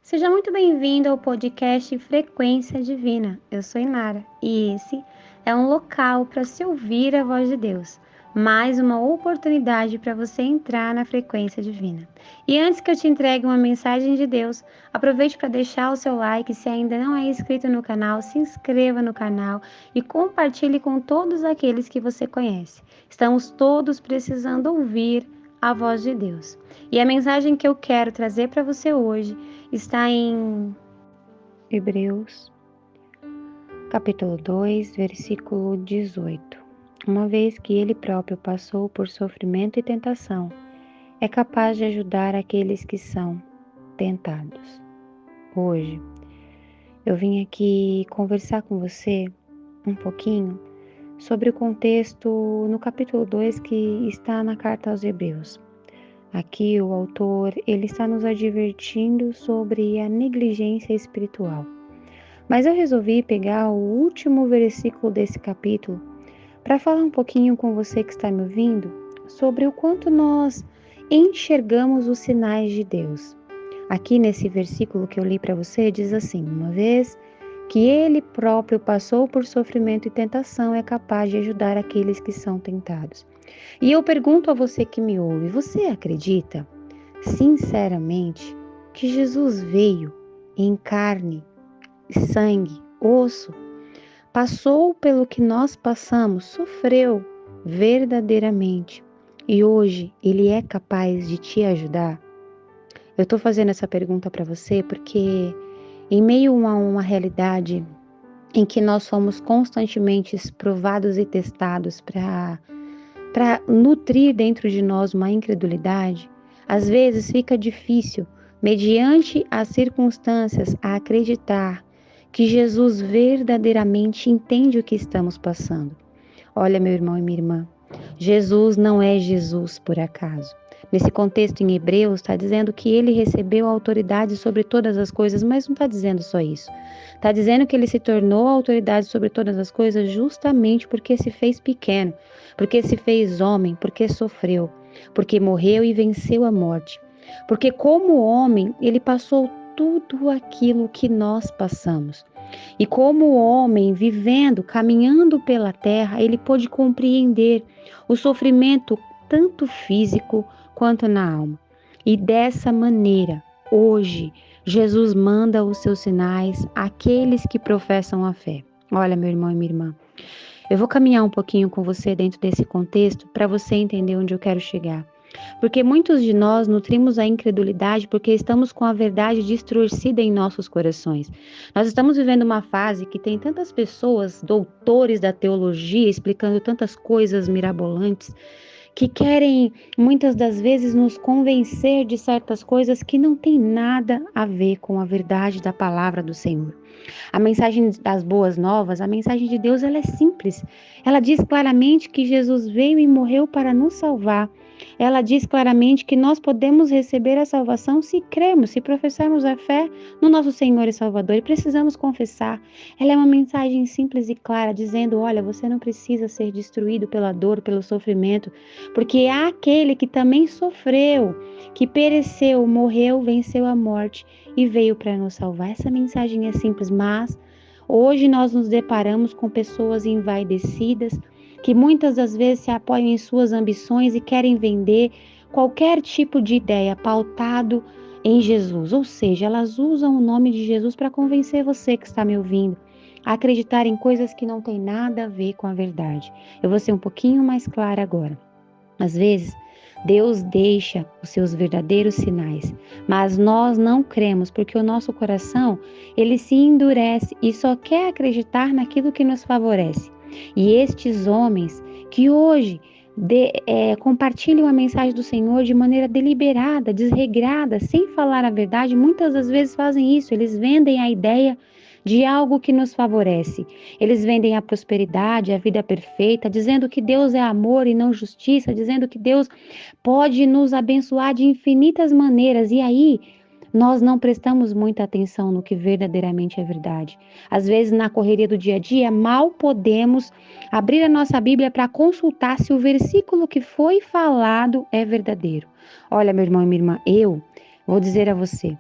Seja muito bem-vindo ao podcast Frequência Divina. Eu sou Inara e esse é um local para se ouvir a voz de Deus, mais uma oportunidade para você entrar na frequência divina. E antes que eu te entregue uma mensagem de Deus, aproveite para deixar o seu like. Se ainda não é inscrito no canal, se inscreva no canal e compartilhe com todos aqueles que você conhece. Estamos todos precisando ouvir a voz de Deus. E a mensagem que eu quero trazer para você hoje está em Hebreus, capítulo 2, versículo 18. Uma vez que ele próprio passou por sofrimento e tentação, é capaz de ajudar aqueles que são tentados. Hoje, eu vim aqui conversar com você um pouquinho sobre o contexto no capítulo 2 que está na carta aos Hebreus. Aqui o autor ele está nos advertindo sobre a negligência espiritual. Mas eu resolvi pegar o último versículo desse capítulo para falar um pouquinho com você que está me ouvindo sobre o quanto nós enxergamos os sinais de Deus. Aqui nesse versículo que eu li para você diz assim: uma vez que ele próprio passou por sofrimento e tentação, é capaz de ajudar aqueles que são tentados. E eu pergunto a você que me ouve, você acredita, sinceramente, que Jesus veio em carne, sangue, osso, passou pelo que nós passamos, sofreu verdadeiramente e hoje Ele é capaz de te ajudar? Eu estou fazendo essa pergunta para você porque em meio a uma realidade em que nós somos constantemente provados e testados para nutrir dentro de nós uma incredulidade, às vezes fica difícil, mediante as circunstâncias, a acreditar que Jesus verdadeiramente entende o que estamos passando. Olha, meu irmão e minha irmã, Jesus não é Jesus por acaso. Nesse contexto em Hebreus, está dizendo que ele recebeu a autoridade sobre todas as coisas, mas não está dizendo só isso. Está dizendo que ele se tornou a autoridade sobre todas as coisas justamente porque se fez pequeno, porque se fez homem, porque sofreu, porque morreu e venceu a morte. Porque como homem, ele passou tudo aquilo que nós passamos. E como homem, vivendo, caminhando pela terra, ele pôde compreender o sofrimento tanto físico quanto na alma. E dessa maneira, hoje, Jesus manda os seus sinais àqueles que professam a fé. Olha, meu irmão e minha irmã, eu vou caminhar um pouquinho com você dentro desse contexto para você entender onde eu quero chegar. Porque muitos de nós nutrimos a incredulidade porque estamos com a verdade distorcida em nossos corações. Nós estamos vivendo uma fase que tem tantas pessoas, doutores da teologia, explicando tantas coisas mirabolantes, que querem muitas das vezes nos convencer de certas coisas que não tem nada a ver com a verdade da palavra do Senhor. A mensagem das boas novas, a mensagem de Deus, ela é simples. Ela diz claramente que Jesus veio e morreu para nos salvar. Ela diz claramente que nós podemos receber a salvação se crermos, se professarmos a fé no nosso Senhor e Salvador, e precisamos confessar. Ela é uma mensagem simples e clara, dizendo: olha, você não precisa ser destruído pela dor, pelo sofrimento, porque há aquele que também sofreu, que pereceu, morreu, venceu a morte e veio para nos salvar. Essa mensagem é simples, mas hoje nós nos deparamos com pessoas envaidecidas, que muitas das vezes se apoiam em suas ambições e querem vender qualquer tipo de ideia pautado em Jesus. Ou seja, elas usam o nome de Jesus para convencer você que está me ouvindo a acreditar em coisas que não têm nada a ver com a verdade. Eu vou ser um pouquinho mais clara agora. Às vezes, Deus deixa os seus verdadeiros sinais, mas nós não cremos porque o nosso coração, ele se endurece e só quer acreditar naquilo que nos favorece. E estes homens que hoje compartilham a mensagem do Senhor de maneira deliberada, desregrada, sem falar a verdade, muitas das vezes fazem isso. Eles vendem a ideia de algo que nos favorece. Eles vendem a prosperidade, a vida perfeita, dizendo que Deus é amor e não justiça, dizendo que Deus pode nos abençoar de infinitas maneiras. E aí, nós não prestamos muita atenção no que verdadeiramente é verdade. Às vezes, na correria do dia a dia, mal podemos abrir a nossa Bíblia para consultar se o versículo que foi falado é verdadeiro. Olha, meu irmão e minha irmã, eu vou dizer a você,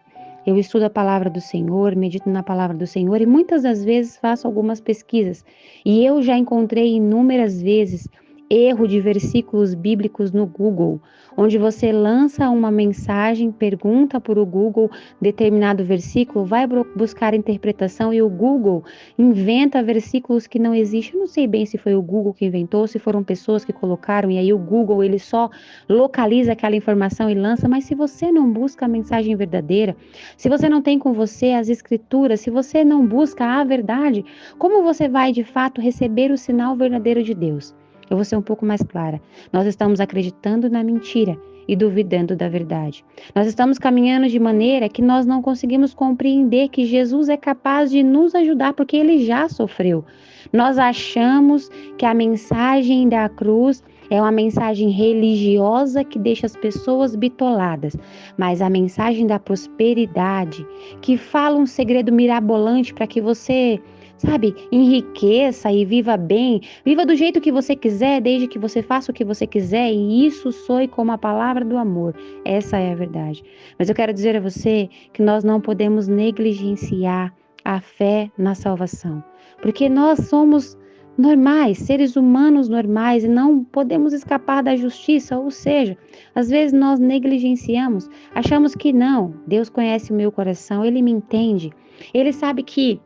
eu estudo a palavra do Senhor, medito na palavra do Senhor e muitas das vezes faço algumas pesquisas. E eu já encontrei inúmeras vezes erro de versículos bíblicos no Google, onde você lança uma mensagem, pergunta para o Google determinado versículo, vai buscar a interpretação e o Google inventa versículos que não existem. Eu não sei bem se foi o Google que inventou, se foram pessoas que colocaram e aí o Google ele só localiza aquela informação e lança, mas se você não busca a mensagem verdadeira, se você não tem com você as escrituras, se você não busca a verdade, como você vai de fato receber o sinal verdadeiro de Deus? Eu vou ser um pouco mais clara. Nós estamos acreditando na mentira e duvidando da verdade. Nós estamos caminhando de maneira que nós não conseguimos compreender que Jesus é capaz de nos ajudar porque ele já sofreu. Nós achamos que a mensagem da cruz é uma mensagem religiosa que deixa as pessoas bitoladas, mas a mensagem da prosperidade, que fala um segredo mirabolante para que você, sabe, enriqueça e viva bem, viva do jeito que você quiser, desde que você faça o que você quiser, e isso soe como a palavra do amor. Essa é a verdade. Mas eu quero dizer a você que nós não podemos negligenciar a fé na salvação, porque nós somos normais, seres humanos normais, e não podemos escapar da justiça, ou seja, às vezes nós negligenciamos, achamos que não, Deus conhece o meu coração, Ele me entende, Ele sabe que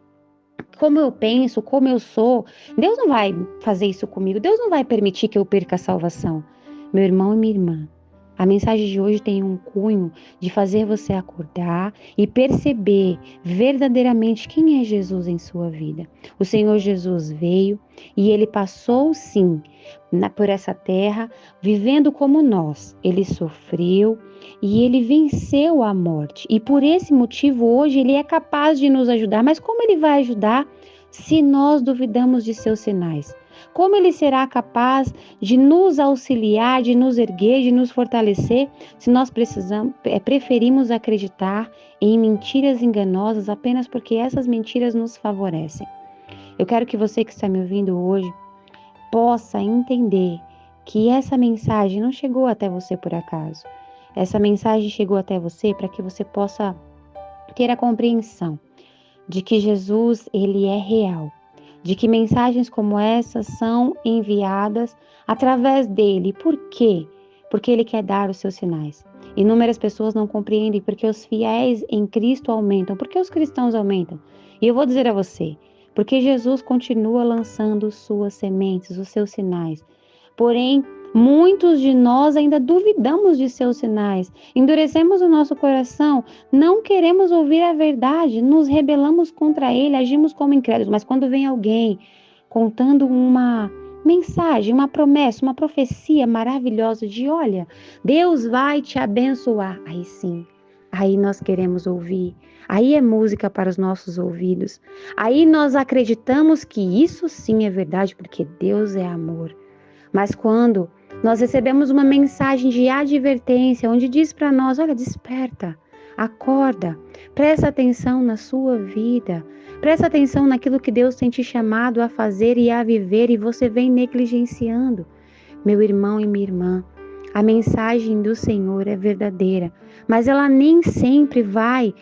como eu penso, como eu sou, Deus não vai fazer isso comigo, Deus não vai permitir que eu perca a salvação. Meu irmão e minha irmã, a mensagem de hoje tem um cunho de fazer você acordar e perceber verdadeiramente quem é Jesus em sua vida. O Senhor Jesus veio e ele passou sim por essa terra, vivendo como nós. Ele sofreu e ele venceu a morte. E por esse motivo hoje ele é capaz de nos ajudar. Mas como ele vai ajudar se nós duvidamos de seus sinais? Como ele será capaz de nos auxiliar, de nos erguer, de nos fortalecer, se nós preferimos acreditar em mentiras enganosas apenas porque essas mentiras nos favorecem? Eu quero que você que está me ouvindo hoje possa entender que essa mensagem não chegou até você por acaso. Essa mensagem chegou até você para que você possa ter a compreensão de que Jesus, ele é real, de que mensagens como essas são enviadas através dele. Por quê? Porque ele quer dar os seus sinais. Inúmeras pessoas não compreendem porque os fiéis em Cristo aumentam, porque os cristãos aumentam. E eu vou dizer a você, porque Jesus continua lançando suas sementes, os seus sinais. Porém, muitos de nós ainda duvidamos de seus sinais, endurecemos o nosso coração, não queremos ouvir a verdade, nos rebelamos contra ele, agimos como incrédulos. Mas quando vem alguém contando uma mensagem, uma promessa, uma profecia maravilhosa de olha, Deus vai te abençoar, aí sim, aí nós queremos ouvir. Aí é música para os nossos ouvidos. Aí nós acreditamos que isso sim é verdade, porque Deus é amor. Mas quando nós recebemos uma mensagem de advertência, onde diz para nós, olha, desperta, acorda, presta atenção na sua vida, presta atenção naquilo que Deus tem te chamado a fazer e a viver, e você vem negligenciando. Meu irmão e minha irmã, a mensagem do Senhor é verdadeira, mas ela nem sempre vai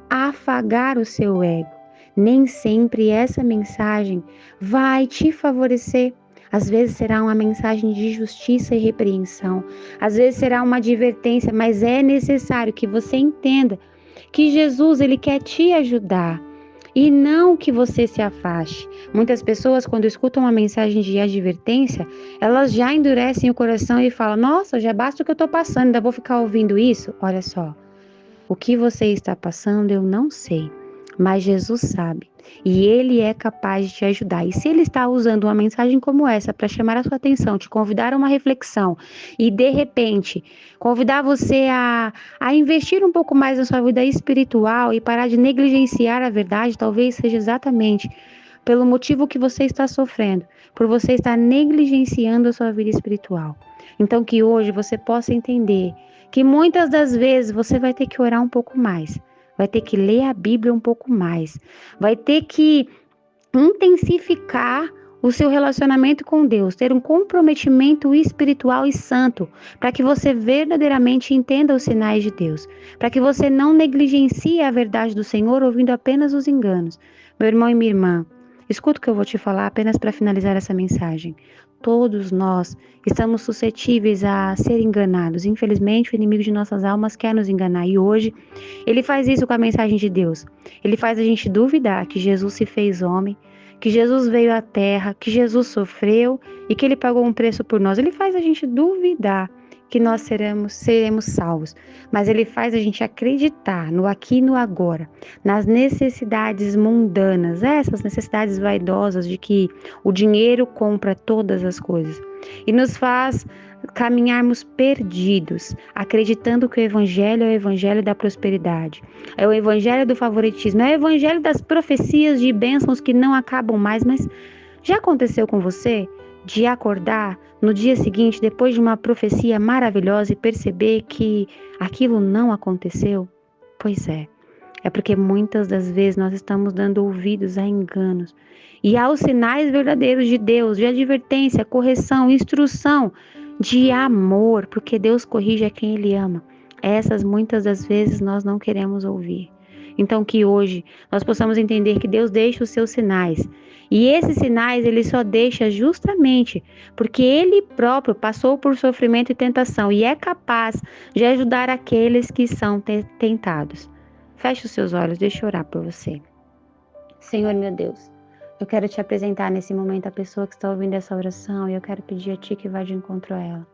afagar o seu ego. Nem sempre essa mensagem vai te favorecer. Às vezes será uma mensagem de justiça e repreensão. Às vezes será uma advertência, mas é necessário que você entenda que Jesus, ele quer te ajudar e não que você se afaste. Muitas pessoas, quando escutam uma mensagem de advertência, elas já endurecem o coração e falam, nossa, já basta o que eu estou passando, ainda vou ficar ouvindo isso? Olha só, o que você está passando eu não sei, mas Jesus sabe. E Ele é capaz de te ajudar. E se Ele está usando uma mensagem como essa para chamar a sua atenção, te convidar a uma reflexão e, de repente, convidar você a investir um pouco mais na sua vida espiritual e parar de negligenciar a verdade, talvez seja exatamente pelo motivo que você está sofrendo, por você estar negligenciando a sua vida espiritual. Então, que hoje você possa entender que muitas das vezes você vai ter que orar um pouco mais, vai ter que ler a Bíblia um pouco mais, vai ter que intensificar o seu relacionamento com Deus, ter um comprometimento espiritual e santo, para que você verdadeiramente entenda os sinais de Deus, para que você não negligencie a verdade do Senhor ouvindo apenas os enganos. Meu irmão e minha irmã, escuta o que eu vou te falar apenas para finalizar essa mensagem. Todos nós estamos suscetíveis a ser enganados. Infelizmente, o inimigo de nossas almas quer nos enganar e hoje ele faz isso com a mensagem de Deus. Ele faz a gente duvidar que Jesus se fez homem, que Jesus veio à terra, que Jesus sofreu e que ele pagou um preço por nós. Ele faz a gente duvidar que nós seremos salvos, mas ele faz a gente acreditar no aqui e no agora, nas necessidades mundanas, essas necessidades vaidosas de que o dinheiro compra todas as coisas, e nos faz caminharmos perdidos, acreditando que o evangelho é o evangelho da prosperidade, é o evangelho do favoritismo, é o evangelho das profecias de bênçãos que não acabam mais. Mas já aconteceu com você de acordar no dia seguinte, depois de uma profecia maravilhosa, e perceber que aquilo não aconteceu? Pois é porque muitas das vezes nós estamos dando ouvidos a enganos e aos sinais verdadeiros de Deus, de advertência, correção, instrução, de amor, porque Deus corrige a quem Ele ama. Essas muitas das vezes nós não queremos ouvir. Então que hoje nós possamos entender que Deus deixa os seus sinais. E esses sinais Ele só deixa justamente porque Ele próprio passou por sofrimento e tentação e é capaz de ajudar aqueles que são tentados. Feche os seus olhos, deixa eu orar por você. Senhor meu Deus, eu quero te apresentar nesse momento a pessoa que está ouvindo essa oração e eu quero pedir a Ti que vá de encontro a ela.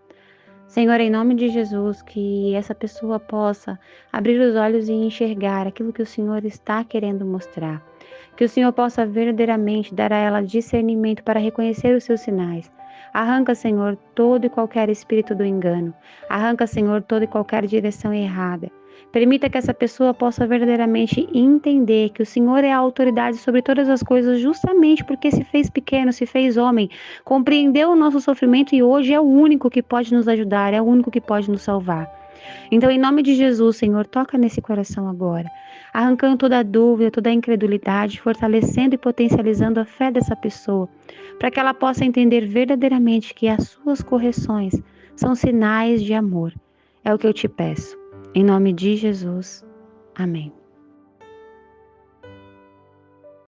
Senhor, em nome de Jesus, que essa pessoa possa abrir os olhos e enxergar aquilo que o Senhor está querendo mostrar. Que o Senhor possa verdadeiramente dar a ela discernimento para reconhecer os seus sinais. Arranca, Senhor, todo e qualquer espírito do engano. Arranca, Senhor, toda e qualquer direção errada. Permita que essa pessoa possa verdadeiramente entender que o Senhor é a autoridade sobre todas as coisas, justamente porque se fez pequeno, se fez homem, compreendeu o nosso sofrimento e hoje é o único que pode nos ajudar, é o único que pode nos salvar. Então, em nome de Jesus, Senhor, toca nesse coração agora, arrancando toda a dúvida, toda a incredulidade, fortalecendo e potencializando a fé dessa pessoa, para que ela possa entender verdadeiramente que as suas correções são sinais de amor. É o que eu te peço. Em nome de Jesus. Amém.